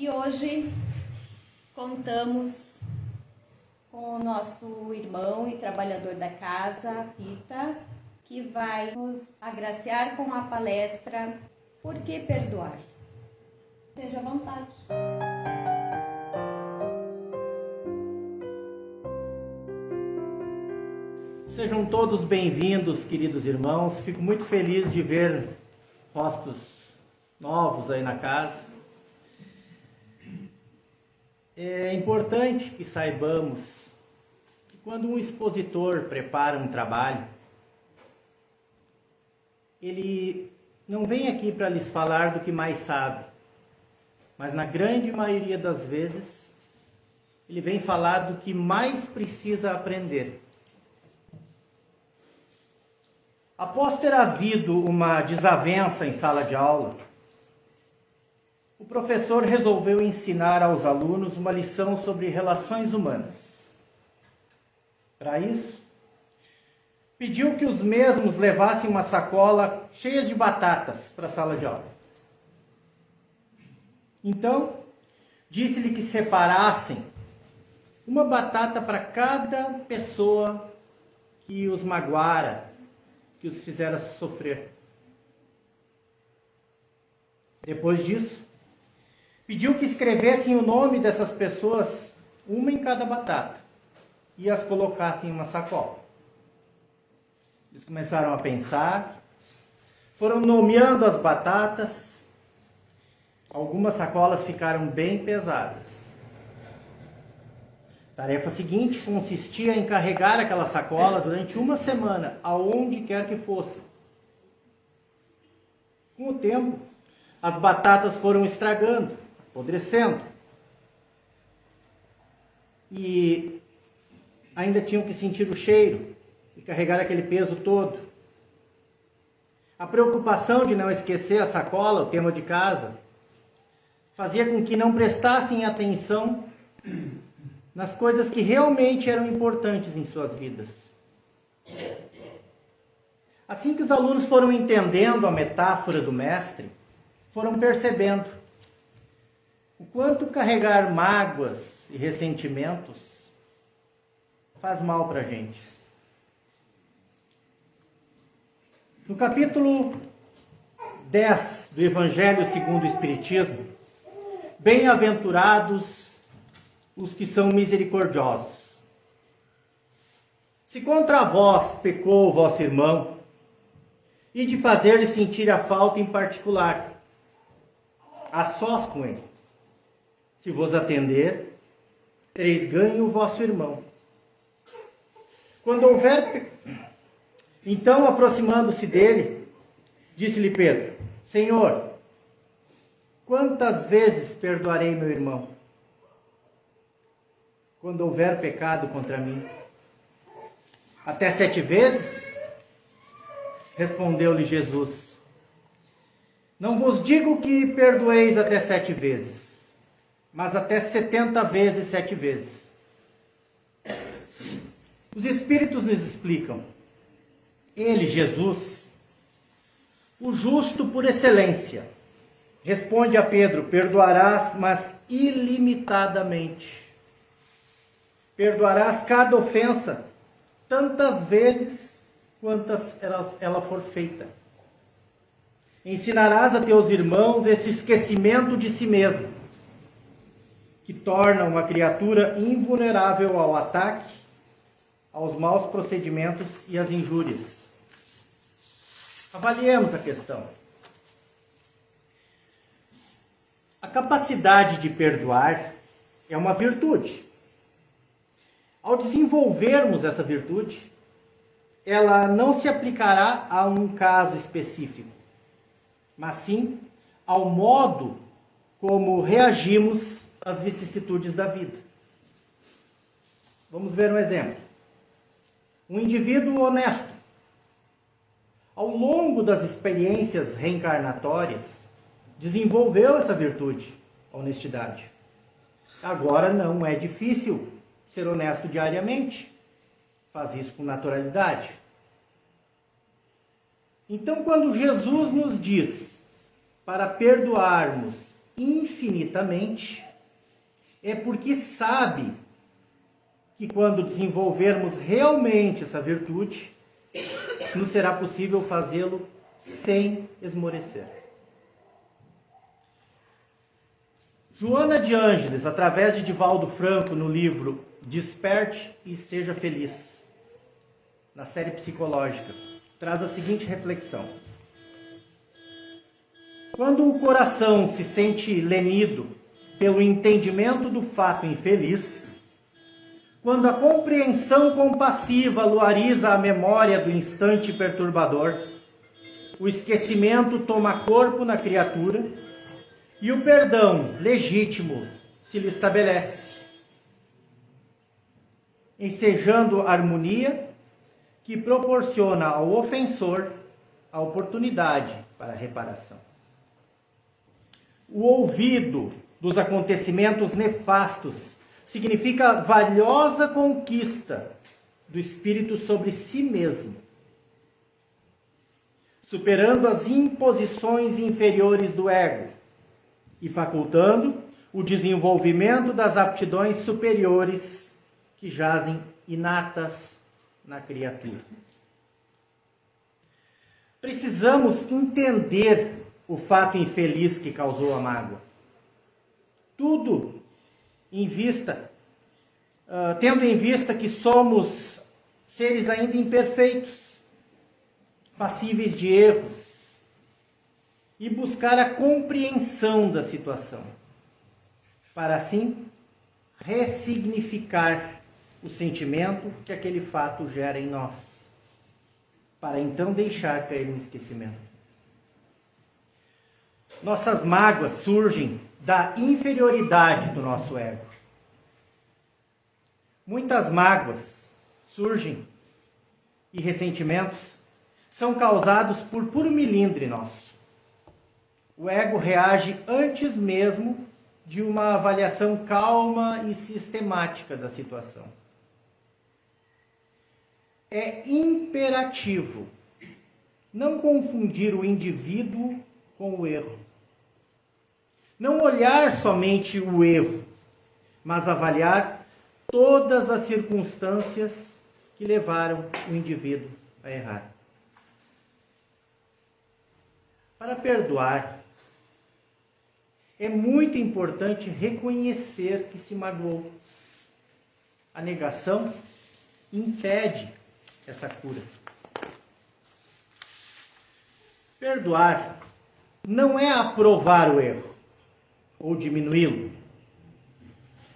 E hoje contamos com o nosso irmão e trabalhador da casa, Pita, que vai nos agraciar com a palestra Por que Perdoar? Seja à vontade. Sejam todos bem-vindos, queridos irmãos. Fico muito feliz de ver rostos novos aí na casa. É importante que saibamos que quando um expositor prepara um trabalho, ele não vem aqui para lhes falar do que mais sabe, mas na grande maioria das vezes, ele vem falar do que mais precisa aprender. Após ter havido uma desavença em sala de aula, o professor resolveu ensinar aos alunos uma lição sobre relações humanas. Para isso, pediu que os mesmos levassem uma sacola cheia de batatas para a sala de aula. Então, disse-lhe que separassem uma batata para cada pessoa que os magoara, que os fizera sofrer. Depois disso, pediu que escrevessem o nome dessas pessoas, uma em cada batata, e as colocassem em uma sacola. Eles começaram a pensar, foram nomeando as batatas. Algumas sacolas ficaram bem pesadas. A tarefa seguinte consistia em carregar aquela sacola durante uma semana, aonde quer que fosse. Com o tempo, as batatas foram estragando, apodrecendo. E ainda tinham que sentir o cheiro e carregar aquele peso todo. A preocupação de não esquecer a sacola, o tema de casa, fazia com que não prestassem atenção nas coisas que realmente eram importantes em suas vidas. Assim que os alunos foram entendendo a metáfora do mestre, foram percebendo o quanto carregar mágoas e ressentimentos faz mal para a gente. No capítulo 10 do Evangelho segundo o Espiritismo, bem-aventurados os que são misericordiosos. Se contra vós pecou o vosso irmão, e de fazer-lhe sentir a falta em particular, a sós com ele. Se vos atender, tereis ganho o vosso irmão. Quando houver... Então, aproximando-se dele, disse-lhe Pedro: Senhor, quantas vezes perdoarei meu irmão? Quando houver pecado contra mim? Até 7 vezes? Respondeu-lhe Jesus: Não vos digo que perdoeis até 7 vezes, mas até 70 vezes 7 vezes. Os Espíritos nos explicam. Ele, Jesus, o justo por excelência, responde a Pedro: perdoarás, mas ilimitadamente. Perdoarás cada ofensa tantas vezes quantas ela for feita. Ensinarás a teus irmãos esse esquecimento de si mesmo, que torna uma criatura invulnerável ao ataque, aos maus procedimentos e às injúrias. Avaliemos a questão. A capacidade de perdoar é uma virtude. Ao desenvolvermos essa virtude, ela não se aplicará a um caso específico, mas sim ao modo como reagimos às vicissitudes da vida. Vamos ver um exemplo. Um indivíduo honesto, ao longo das experiências reencarnatórias, desenvolveu essa virtude, a honestidade. Agora não é difícil ser honesto diariamente. Faz isso com naturalidade. Então, quando Jesus nos diz para perdoarmos infinitamente, é porque sabe que quando desenvolvermos realmente essa virtude, nos será possível fazê-lo sem esmorecer. Joana de Ângeles, através de Divaldo Franco, no livro Desperte e Seja Feliz, na série psicológica, traz a seguinte reflexão. Quando o coração se sente lenido pelo entendimento do fato infeliz, quando a compreensão compassiva luariza a memória do instante perturbador, o esquecimento toma corpo na criatura e o perdão legítimo se lhe estabelece, ensejando harmonia que proporciona ao ofensor a oportunidade para a reparação. O ouvido dos acontecimentos nefastos significa valiosa conquista do espírito sobre si mesmo, superando as imposições inferiores do ego e facultando o desenvolvimento das aptidões superiores que jazem inatas na criatura. Precisamos entender o fato infeliz que causou a mágoa. Tudo tendo em vista que somos seres ainda imperfeitos, passíveis de erros, e buscar a compreensão da situação, para assim ressignificar o sentimento que aquele fato gera em nós, para então deixar cair no esquecimento. Nossas mágoas surgem da inferioridade do nosso ego. Muitas mágoas surgem e ressentimentos são causados por puro melindre nosso. O ego reage antes mesmo de uma avaliação calma e sistemática da situação. É imperativo não confundir o indivíduo com o erro. Não olhar somente o erro, mas avaliar todas as circunstâncias que levaram o indivíduo a errar. Para perdoar, é muito importante reconhecer que se magoou. A negação impede essa cura. Perdoar não é aprovar o erro ou diminuí-lo.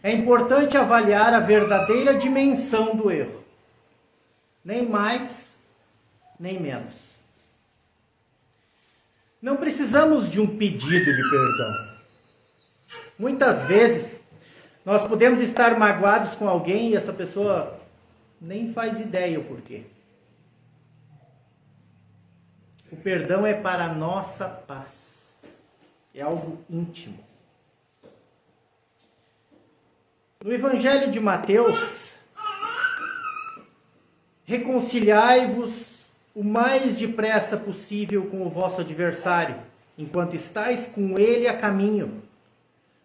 É importante avaliar a verdadeira dimensão do erro. Nem mais, nem menos. Não precisamos de um pedido de perdão. Muitas vezes, nós podemos estar magoados com alguém e essa pessoa nem faz ideia o porquê. O perdão é para a nossa paz. É algo íntimo. No Evangelho de Mateus, reconciliai-vos o mais depressa possível com o vosso adversário, enquanto estáis com ele a caminho,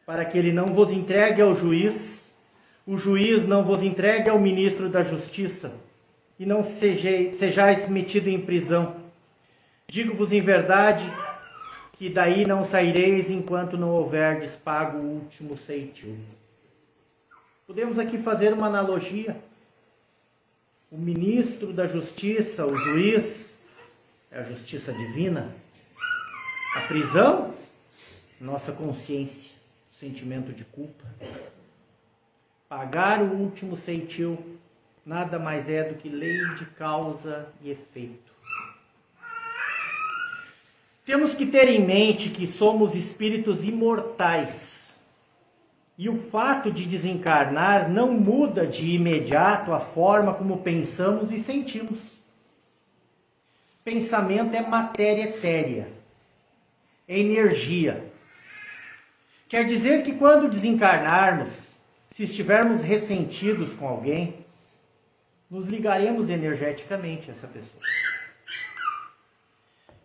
para que ele não vos entregue ao juiz, o juiz não vos entregue ao ministro da justiça, e não sejais metido em prisão. Digo-vos em verdade que daí não saireis enquanto não houverdes pago o último ceitil. Podemos aqui fazer uma analogia. O ministro da justiça, o juiz, é a justiça divina. A prisão, nossa consciência, sentimento de culpa. Pagar o último ceitil nada mais é do que lei de causa e efeito. Temos que ter em mente que somos espíritos imortais. E o fato de desencarnar não muda de imediato a forma como pensamos e sentimos. Pensamento é matéria etérea, é energia. Quer dizer que quando desencarnarmos, se estivermos ressentidos com alguém, nos ligaremos energeticamente a essa pessoa.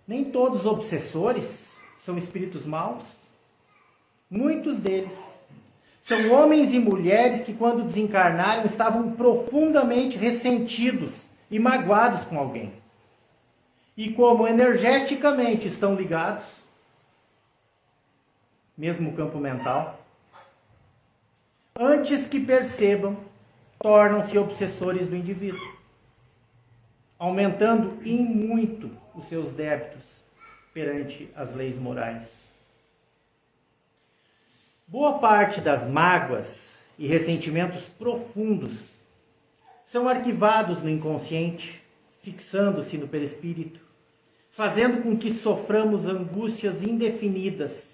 Nem todos os obsessores são espíritos maus. Muitos deles são homens e mulheres que, quando desencarnaram, estavam profundamente ressentidos e magoados com alguém. E como energeticamente estão ligados, mesmo o campo mental, antes que percebam, tornam-se obsessores do indivíduo, aumentando em muito os seus débitos perante as leis morais. Boa parte das mágoas e ressentimentos profundos são arquivados no inconsciente, fixando-se no perispírito, fazendo com que soframos angústias indefinidas,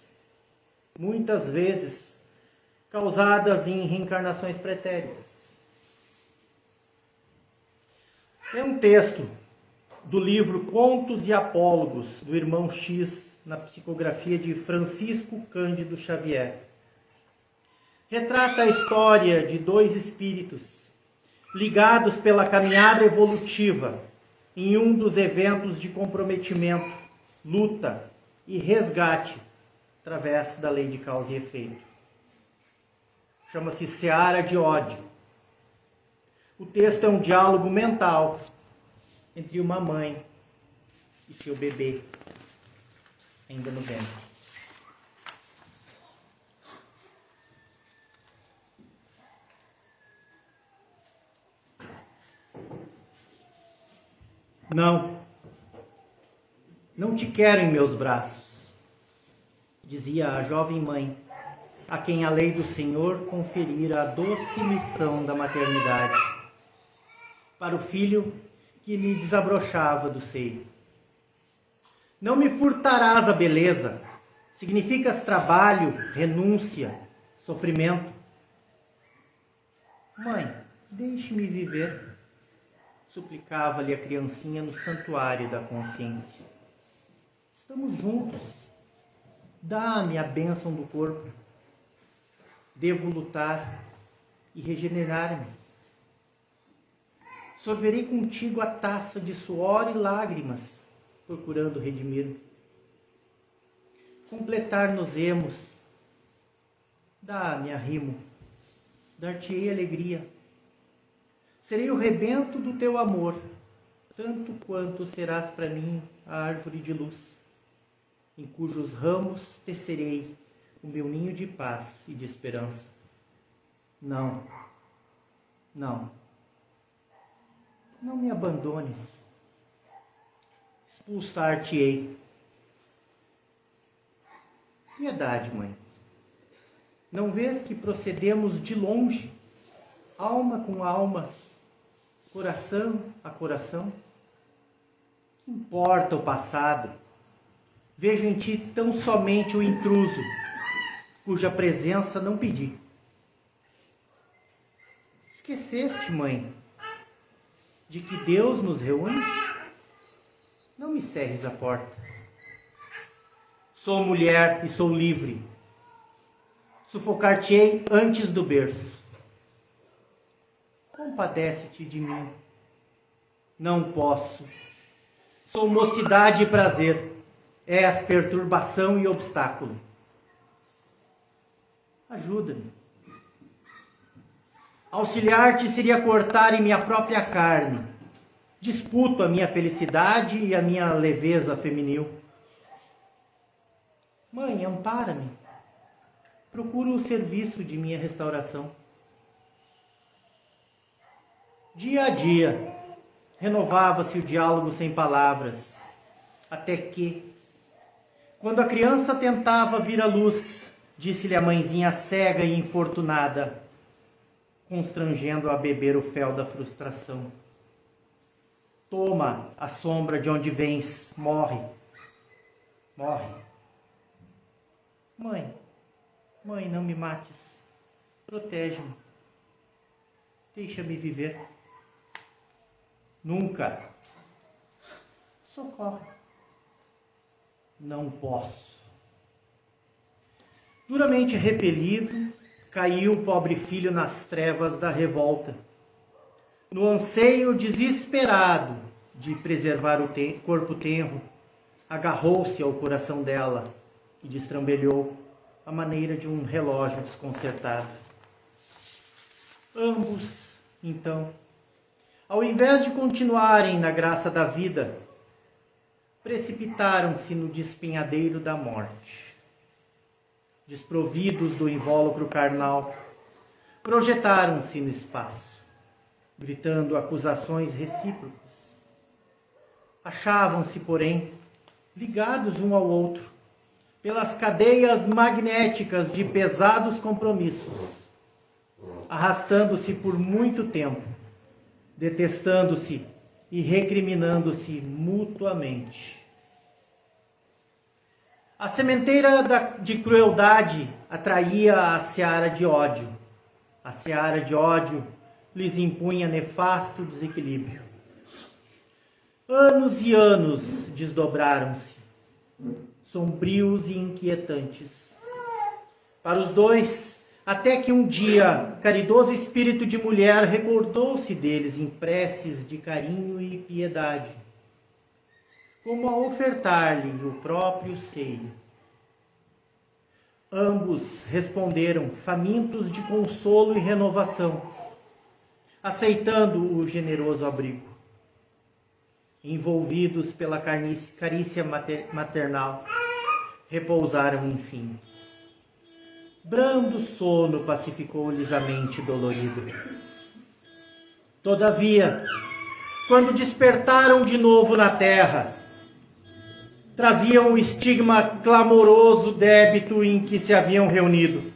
muitas vezes causadas em reencarnações pretéritas. É um texto do livro Contos e Apólogos, do Irmão X, na psicografia de Francisco Cândido Xavier. Retrata a história de dois espíritos ligados pela caminhada evolutiva em um dos eventos de comprometimento, luta e resgate através da lei de causa e efeito. Chama-se Seara de Ódio. O texto é um diálogo mental entre uma mãe e seu bebê, ainda no ventre. Não te quero em meus braços, dizia a jovem mãe, a quem a lei do Senhor conferira a doce missão da maternidade, para o filho que lhe desabrochava do seio. Não me furtarás a beleza, significas trabalho, renúncia, sofrimento. Mãe, deixe-me viver, suplicava-lhe a criancinha no santuário da consciência. Estamos juntos. Dá-me a bênção do corpo. Devo lutar e regenerar-me. Sorverei contigo a taça de suor e lágrimas, procurando redimir-me. Completar-nos-emos. Dá-me arrimo. Dar-te-ei alegria. Serei o rebento do teu amor, tanto quanto serás para mim a árvore de luz, em cujos ramos tecerei o meu ninho de paz e de esperança. Não me abandones. Expulsar-te-ei. Piedade, mãe. Não vês que procedemos de longe, alma com alma, coração a coração? Que importa o passado? Vejo em ti tão somente o intruso, cuja presença não pedi. Esqueceste, mãe, de que Deus nos reúne? Não me cerres a porta. Sou mulher e sou livre. Sufocar-te-ei antes do berço. Compadece-te de mim. Não posso. Sou mocidade e prazer. És perturbação e obstáculo. Ajuda-me. Auxiliar-te seria cortar em minha própria carne. Disputo a minha felicidade e a minha leveza feminil. Mãe, ampara-me. Procuro o serviço de minha restauração. Dia a dia, renovava-se o diálogo sem palavras, até que, quando a criança tentava vir à luz, disse-lhe a mãezinha cega e infortunada, constrangendo-a a beber o fel da frustração: toma a sombra de onde vens, morre. Mãe, não me mates, protege-me, deixa-me viver. Nunca. Socorre. Não posso. Duramente repelido, caiu o pobre filho nas trevas da revolta. No anseio desesperado de preservar o corpo tenro, agarrou-se ao coração dela e destrambelhou, à maneira de um relógio desconcertado. Ambos, então, ao invés de continuarem na graça da vida, precipitaram-se no despenhadeiro da morte. Desprovidos do invólucro carnal, projetaram-se no espaço, gritando acusações recíprocas. Achavam-se, porém, ligados um ao outro, pelas cadeias magnéticas de pesados compromissos, arrastando-se por muito tempo, detestando-se e recriminando-se mutuamente. A sementeira de crueldade atraía a seara de ódio. A seara de ódio lhes impunha nefasto desequilíbrio. Anos e anos desdobraram-se, sombrios e inquietantes. Para os dois, até que um dia, caridoso espírito de mulher recordou-se deles em preces de carinho e piedade, como a ofertar-lhe o próprio seio. Ambos responderam famintos de consolo e renovação, aceitando o generoso abrigo. Envolvidos pela carícia maternal, repousaram enfim. Brando sono pacificou-lhes a mente dolorida. Todavia, quando despertaram de novo na terra, traziam o estigma clamoroso débito em que se haviam reunido.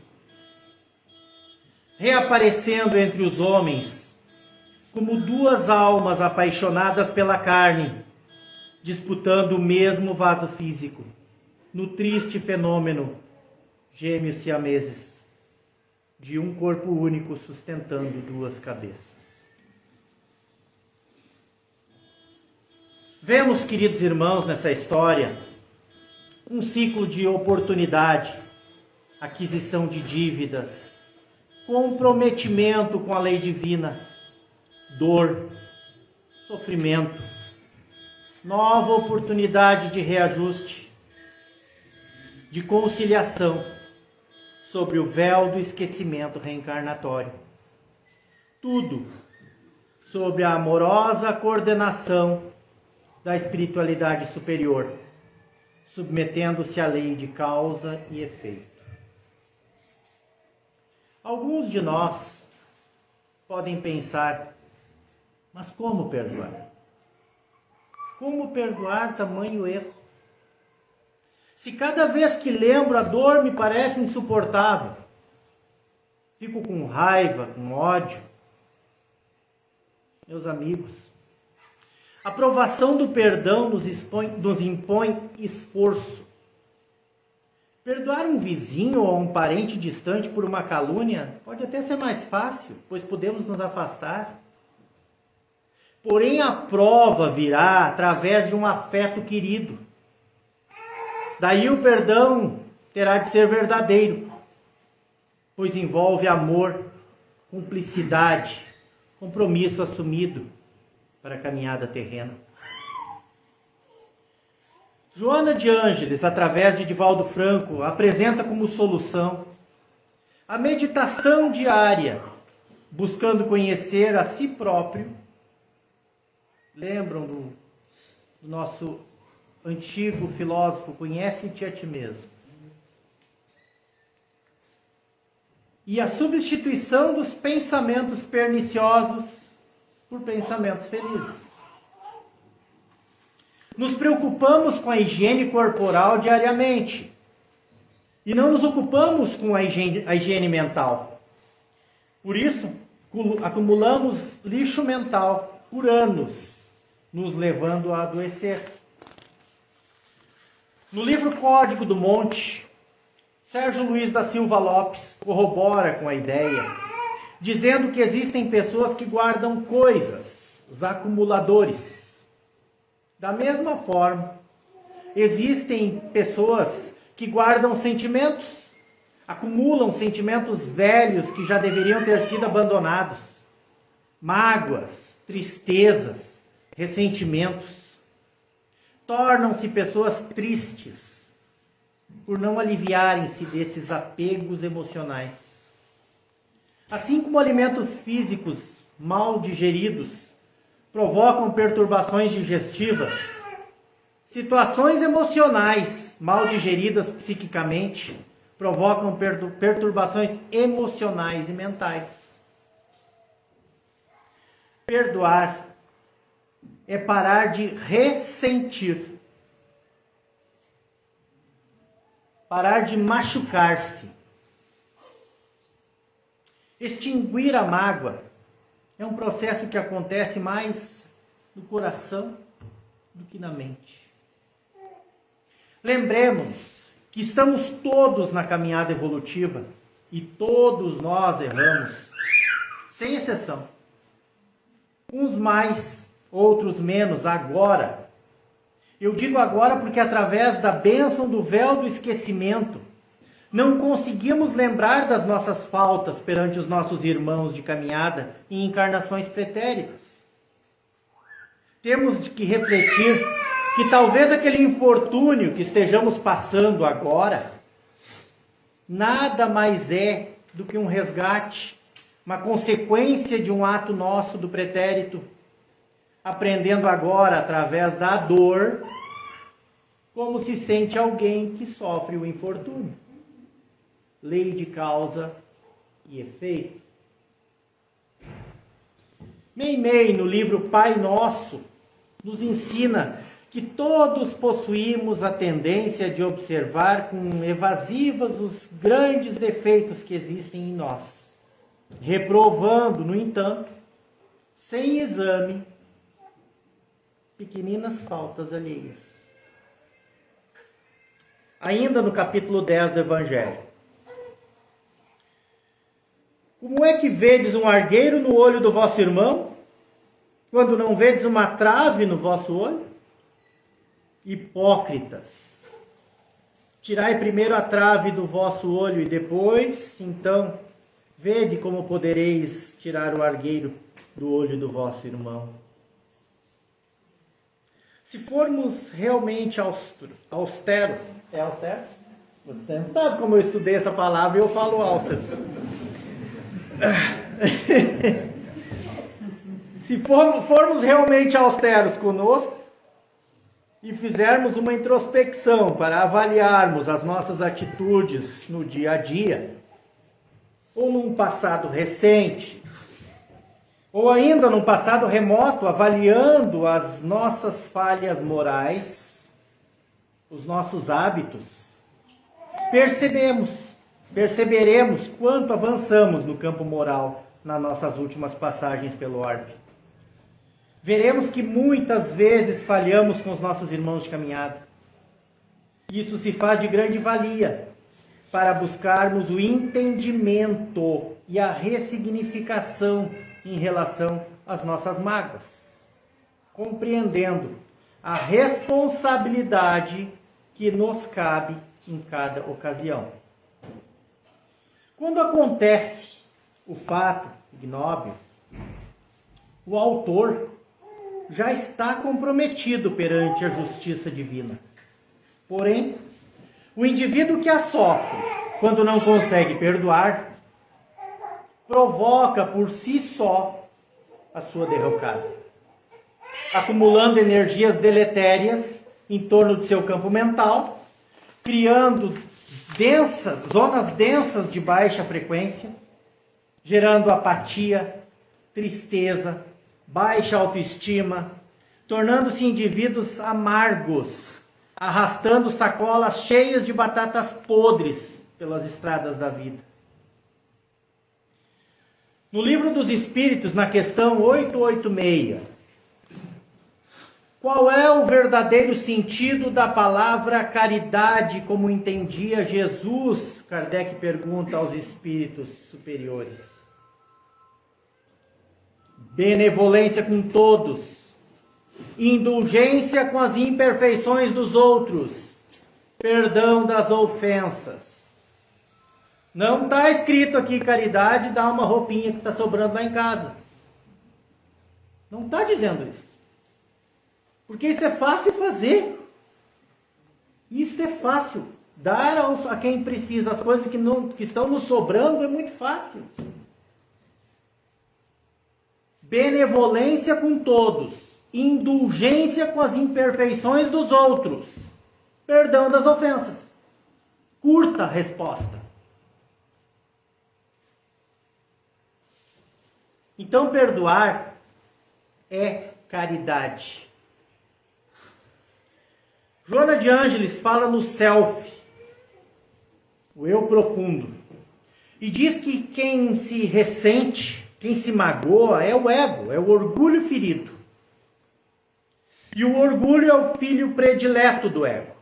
Reaparecendo entre os homens, como duas almas apaixonadas pela carne, disputando o mesmo vaso físico, no triste fenômeno gêmeos siameses, de um corpo único sustentando duas cabeças. Vemos, queridos irmãos, nessa história, um ciclo de oportunidade, aquisição de dívidas, comprometimento com a lei divina, dor, sofrimento, nova oportunidade de reajuste, de conciliação sobre o véu do esquecimento reencarnatório. Tudo sob a amorosa coordenação da espiritualidade superior, submetendo-se à lei de causa e efeito. Alguns de nós podem pensar, mas como perdoar? Como perdoar tamanho erro? Se cada vez que lembro a dor me parece insuportável, fico com raiva, com ódio. Meus amigos, a provação do perdão nos impõe esforço. Perdoar um vizinho ou um parente distante por uma calúnia pode até ser mais fácil, pois podemos nos afastar. Porém, a prova virá através de um afeto querido. Daí o perdão terá de ser verdadeiro, pois envolve amor, cumplicidade, compromisso assumido para a caminhada terrena. Joana de Ângeles, através de Divaldo Franco, apresenta como solução a meditação diária, buscando conhecer a si próprio. Lembram do nosso antigo filósofo, conhece-te a ti mesmo. E a substituição dos pensamentos perniciosos por pensamentos felizes. Nos preocupamos com a higiene corporal diariamente e não nos ocupamos com a higiene mental. Por isso, acumulamos lixo mental por anos, nos levando a adoecer. No livro Código do Monte, Sérgio Luiz da Silva Lopes corrobora com a ideia, dizendo que existem pessoas que guardam coisas, os acumuladores. Da mesma forma, existem pessoas que guardam sentimentos, acumulam sentimentos velhos que já deveriam ter sido abandonados, mágoas, tristezas, ressentimentos. Tornam-se pessoas tristes, por não aliviarem-se desses apegos emocionais. Assim como alimentos físicos mal digeridos provocam perturbações digestivas, situações emocionais mal digeridas psiquicamente provocam perturbações emocionais e mentais. Perdoar é parar de ressentir, parar de machucar-se. Extinguir a mágoa é um processo que acontece mais no coração do que na mente. Lembremos que estamos todos na caminhada evolutiva e todos nós erramos, sem exceção. Uns mais, outros menos, agora. Eu digo agora porque através da bênção do véu do esquecimento, não conseguimos lembrar das nossas faltas perante os nossos irmãos de caminhada em encarnações pretéritas. Temos que refletir que talvez aquele infortúnio que estejamos passando agora nada mais é do que um resgate, uma consequência de um ato nosso do pretérito, aprendendo agora, através da dor, como se sente alguém que sofre o infortúnio. Lei de causa e efeito. Meimei, no livro Pai Nosso, nos ensina que todos possuímos a tendência de observar com evasivas os grandes defeitos que existem em nós, reprovando, no entanto, sem exame, pequeninas faltas alheias. Ainda no capítulo 10 do Evangelho. Como é que vedes um argueiro no olho do vosso irmão, quando não vedes uma trave no vosso olho? Hipócritas! Tirai primeiro a trave do vosso olho e depois, então, vede como podereis tirar o argueiro do olho do vosso irmão. Se formos realmente austeros, é austero? Você não sabe como eu estudei essa palavra e eu falo austero. Se formos realmente austeros conosco e fizermos uma introspecção para avaliarmos as nossas atitudes no dia a dia, ou num passado recente, ou ainda num passado remoto, avaliando as nossas falhas morais, os nossos hábitos, perceberemos quanto avançamos no campo moral nas nossas últimas passagens pelo orbe. Veremos que muitas vezes falhamos com os nossos irmãos de caminhada. Isso se faz de grande valia para buscarmos o entendimento e a ressignificação em relação às nossas mágoas, compreendendo a responsabilidade que nos cabe em cada ocasião. Quando acontece o fato ignóbil, o autor já está comprometido perante a justiça divina. Porém, o indivíduo que a sofre, quando não consegue perdoar, provoca por si só a sua derrocada, acumulando energias deletérias em torno de seu campo mental, criando zonas densas de baixa frequência, gerando apatia, tristeza, baixa autoestima, tornando-se indivíduos amargos, arrastando sacolas cheias de batatas podres pelas estradas da vida. No Livro dos Espíritos, na questão 886, qual é o verdadeiro sentido da palavra caridade, como entendia Jesus? Kardec pergunta aos espíritos superiores. Benevolência com todos, indulgência com as imperfeições dos outros, perdão das ofensas. Não está escrito aqui caridade, dá uma roupinha que está sobrando lá em casa. Não está dizendo isso. Porque isso é fácil fazer. Isso é fácil Dar a quem precisa as coisas que estão nos sobrando é muito fácil. Benevolência com todos, indulgência com as imperfeições dos outros, perdão das ofensas. Curta resposta. Então, perdoar é caridade. Joana de Ângeles fala no self, o eu profundo, e diz que quem se ressente, quem se magoa é o ego, é o orgulho ferido. E o orgulho é o filho predileto do ego.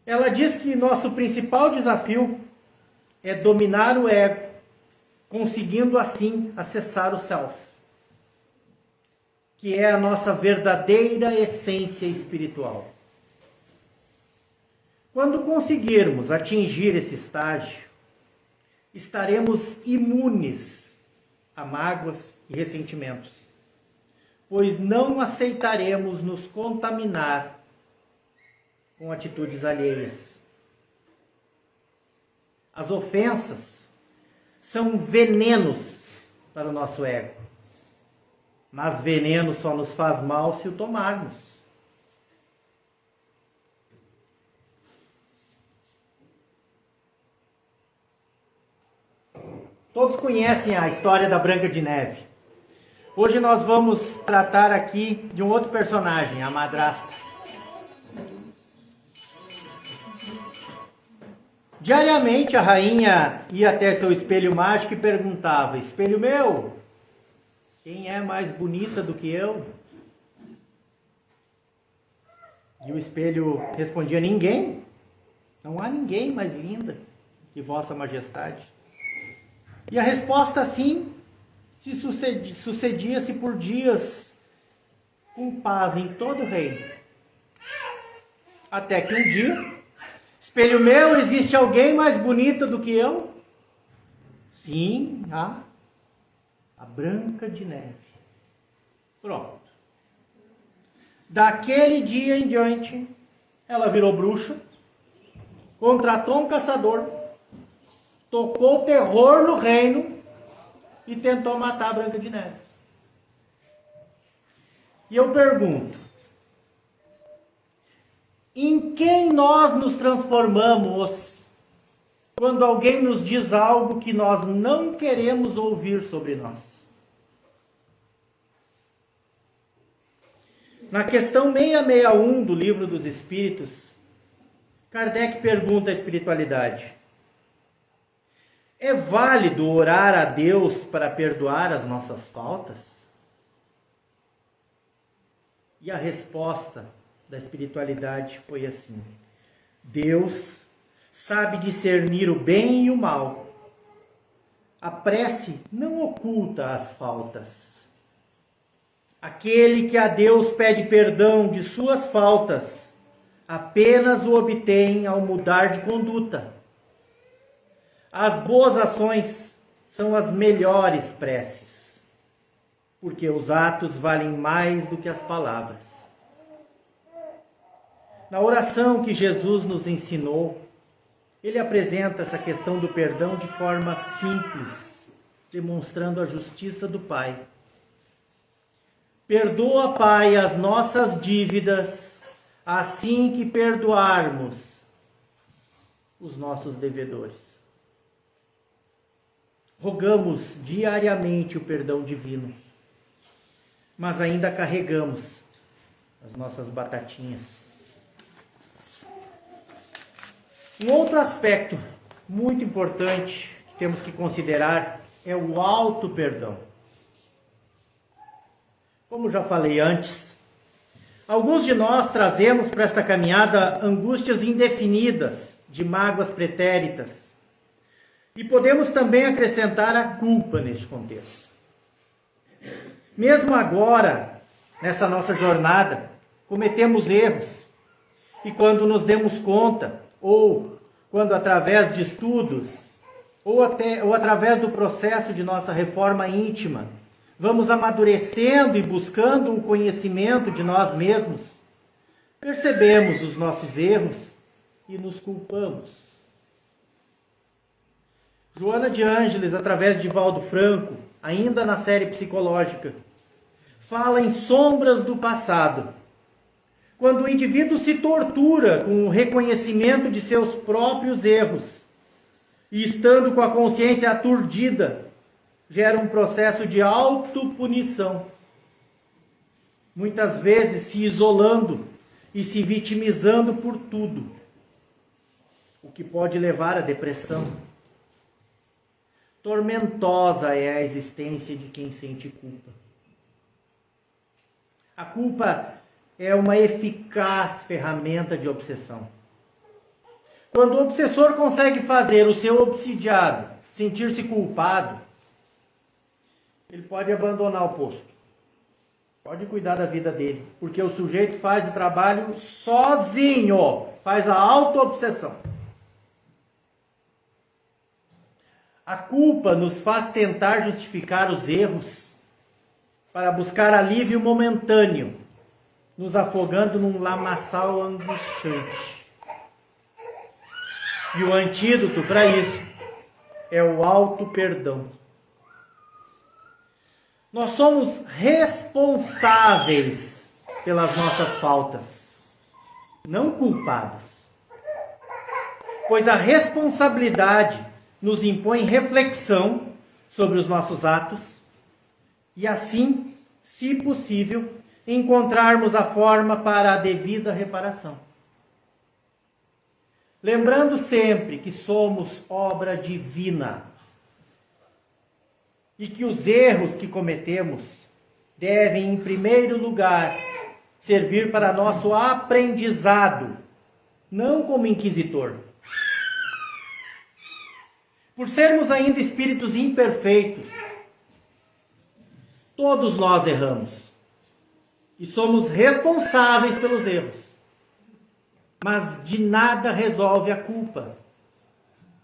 Ela diz que nosso principal desafio é dominar o ego, conseguindo assim acessar o self, que é a nossa verdadeira essência espiritual. Quando conseguirmos atingir esse estágio, estaremos imunes a mágoas e ressentimentos, pois não aceitaremos nos contaminar com atitudes alheias. As ofensas são venenos para o nosso ego, mas veneno só nos faz mal se o tomarmos. Todos conhecem a história da Branca de Neve. Hoje nós vamos tratar aqui de um outro personagem, a madrasta. Diariamente a rainha ia até seu espelho mágico e perguntava: espelho meu, quem é mais bonita do que eu? E o espelho respondia: ninguém. Não há ninguém mais linda que Vossa Majestade. E a resposta assim se sucedia-se por dias, com paz em todo o reino. Até que um dia: espelho meu, existe alguém mais bonita do que eu? Sim, a Branca de Neve. Pronto. Daquele dia em diante, ela virou bruxa, contratou um caçador, tocou terror no reino e tentou matar a Branca de Neve. E eu pergunto: em quem nós nos transformamos quando alguém nos diz algo que nós não queremos ouvir sobre nós? Na questão 661 do Livro dos Espíritos, Kardec pergunta à espiritualidade: é válido orar a Deus para perdoar as nossas faltas? E a resposta da espiritualidade foi assim: Deus sabe discernir o bem e o mal. A prece não oculta as faltas. Aquele que a Deus pede perdão de suas faltas, apenas o obtém ao mudar de conduta. As boas ações são as melhores preces, porque os atos valem mais do que as palavras. Na oração que Jesus nos ensinou, ele apresenta essa questão do perdão de forma simples, demonstrando a justiça do Pai. Perdoa, Pai, as nossas dívidas, assim que perdoarmos os nossos devedores. Rogamos diariamente o perdão divino, mas ainda carregamos as nossas batatinhas. Um outro aspecto muito importante que temos que considerar é o auto-perdão. Como já falei antes, alguns de nós trazemos para esta caminhada angústias indefinidas, de mágoas pretéritas. E podemos também acrescentar a culpa neste contexto. Mesmo agora, nessa nossa jornada, cometemos erros. E quando nos demos conta, ou quando através de estudos, ou através do processo de nossa reforma íntima, vamos amadurecendo e buscando o conhecimento de nós mesmos, percebemos os nossos erros e nos culpamos. Joana de Ângeles, através de Valdo Franco, ainda na série psicológica, fala em sombras do passado. Quando o indivíduo se tortura com o reconhecimento de seus próprios erros e estando com a consciência aturdida, gera um processo de autopunição. Muitas vezes se isolando e se vitimizando por tudo, o que pode levar à depressão. Tormentosa é a existência de quem sente culpa. A culpa é uma eficaz ferramenta de obsessão. Quando o obsessor consegue fazer o seu obsidiado sentir-se culpado, ele pode abandonar o posto. Pode cuidar da vida dele, porque o sujeito faz o trabalho sozinho, faz a auto-obsessão. A culpa nos faz tentar justificar os erros para buscar alívio momentâneo, nos afogando num lamaçal angustiante. E o antídoto para isso é o auto-perdão. Nós somos responsáveis pelas nossas faltas, não culpados. Pois a responsabilidade nos impõe reflexão sobre os nossos atos e assim, se possível, encontrarmos a forma para a devida reparação. Lembrando sempre que somos obra divina e que os erros que cometemos devem, em primeiro lugar, servir para nosso aprendizado, não como inquisitor. Por sermos ainda espíritos imperfeitos, todos nós erramos e somos responsáveis pelos erros. Mas de nada resolve a culpa,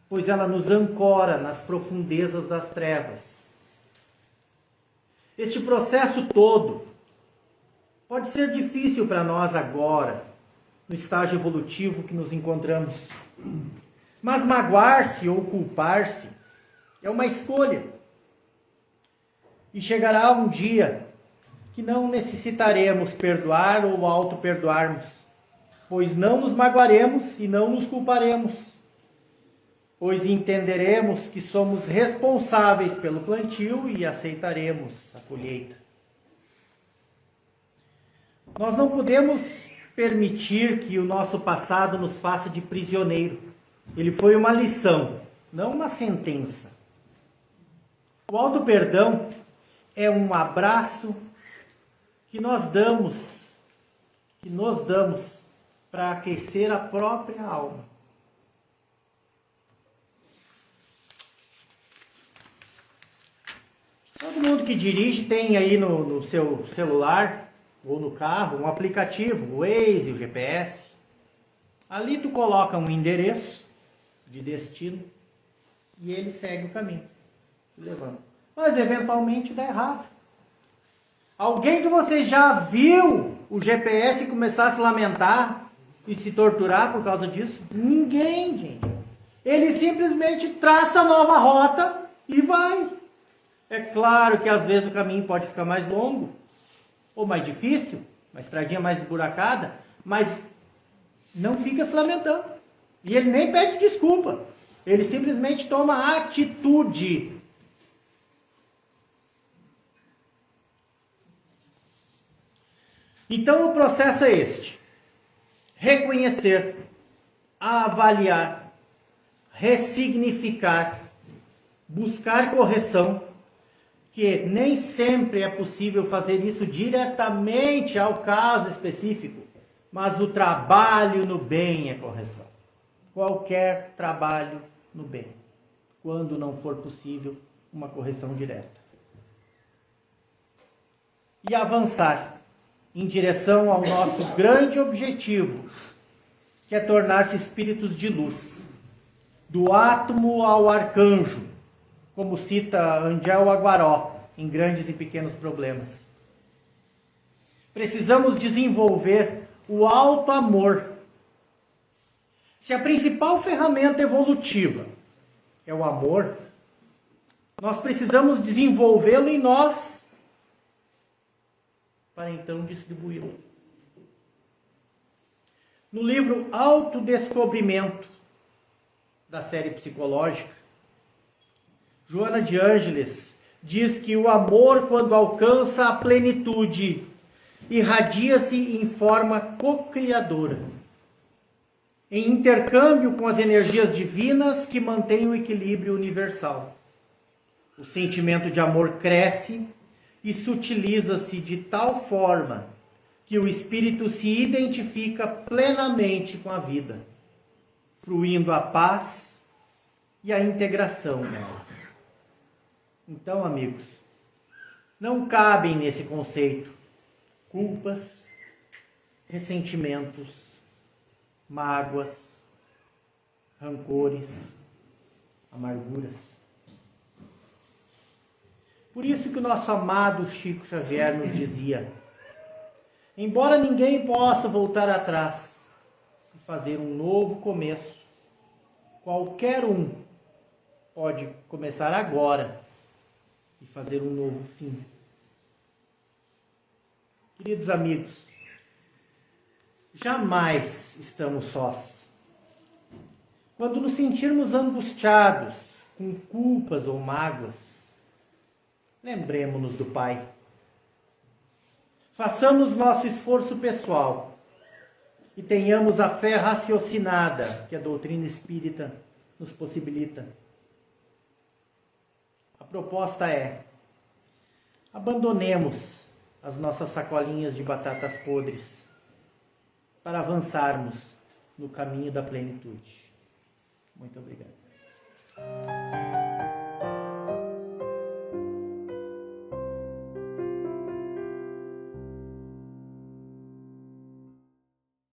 pois ela nos ancora nas profundezas das trevas. Este processo todo pode ser difícil para nós agora, no estágio evolutivo que nos encontramos. Mas magoar-se ou culpar-se é uma escolha. E chegará um dia que não necessitaremos perdoar ou auto-perdoarmos, pois não nos magoaremos e não nos culparemos, pois entenderemos que somos responsáveis pelo plantio e aceitaremos a colheita. Nós não podemos permitir que o nosso passado nos faça de prisioneiro. Ele foi uma lição, não uma sentença. O auto-perdão é um abraço que nos damos para aquecer a própria alma. Todo mundo que dirige tem aí no seu celular ou no carro um aplicativo, o Waze, o GPS. Ali tu coloca um endereço de destino e ele segue o caminho, levando. Mas eventualmente dá errado. Alguém de vocês já viu o GPS começar a se lamentar e se torturar por causa disso? Ninguém, gente. Ele simplesmente traça a nova rota e vai. É claro que às vezes o caminho pode ficar mais longo ou mais difícil, uma estradinha mais esburacada, mas não fica se lamentando. E ele nem pede desculpa. Ele simplesmente toma atitude. Então o processo é este: reconhecer, avaliar, ressignificar, buscar correção, que nem sempre é possível fazer isso diretamente ao caso específico, mas o trabalho no bem é correção. Qualquer trabalho no bem, quando não for possível uma correção direta. E avançar em direção ao nosso grande objetivo, que é tornar-se espíritos de luz, do átomo ao arcanjo, como cita Angel Aguaró em Grandes e Pequenos Problemas. Precisamos desenvolver o alto amor. Se a principal ferramenta evolutiva é o amor, nós precisamos desenvolvê-lo em nós para então distribuí-lo. No livro Autodescobrimento, da série psicológica, Joana de Ângeles diz que o amor, quando alcança a plenitude, irradia-se em forma co-criadora, em intercâmbio com as energias divinas que mantêm o equilíbrio universal. O sentimento de amor cresce e sutiliza-se de tal forma que o espírito se identifica plenamente com a vida, fruindo a paz e a integração nela. Então, amigos, não cabem nesse conceito culpas, ressentimentos, mágoas, rancores, amarguras. Por isso que o nosso amado Chico Xavier nos dizia: embora ninguém possa voltar atrás e fazer um novo começo, qualquer um pode começar agora e fazer um novo fim. Queridos amigos, jamais estamos sós. Quando nos sentirmos angustiados, com culpas ou mágoas, lembremos-nos do Pai. Façamos nosso esforço pessoal e tenhamos a fé raciocinada que a doutrina espírita nos possibilita. A proposta é: abandonemos as nossas sacolinhas de batatas podres para avançarmos no caminho da plenitude. Muito obrigado.